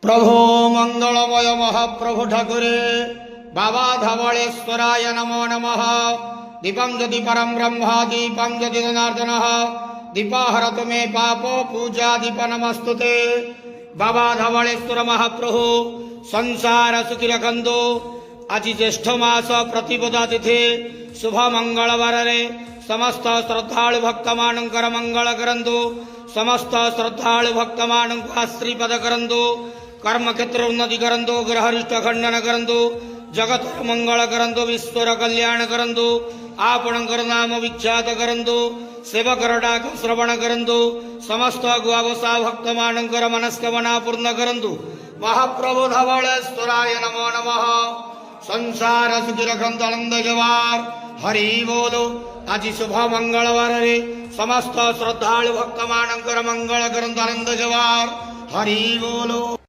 प्रभो मंगलमय महाप्रभु ठाकुरे बाबा धवलेश्वराय नमो नमः। दीपं ज्योति परम ब्रह्म दीपं ज्योति जनार्दन दीपाहरतु मे पापो पूजा दीप नमस्तुते। बाबा धवलेश्वर महाप्रभु संसार सुखी रखंतु। आज ज्येष्ठ मास प्रतिपदा तिथि शुभ मंगलवार समस्त श्रद्धालु भक्त मानकर मंगल करंतु। समस्त श्रद्धालु भक्त मान आश्रीपद करंतु। कर्म क्षेत्र उन्नति करंतु। ग्रहरिष्ठ खंडन करंतु। जगत मंगल करंतु। विश्वर कल्याण करंतु। आपणकर नाम विख्यात करंतु। सेवकर डाक श्रवण करंतु। समस्त गुआवसा भक्त मानकर मनस्कामना पूर्ण करंतु। महाप्रभु धवलेश्वराय नमो नमः। संसार सुखी रखंतु आनंद जवार हरि बोलो। आज शुभ मंगलवार समस्त श्रद्धालु भक्त मानकर मंगल करंतु आनंद जवार हरि बोलो।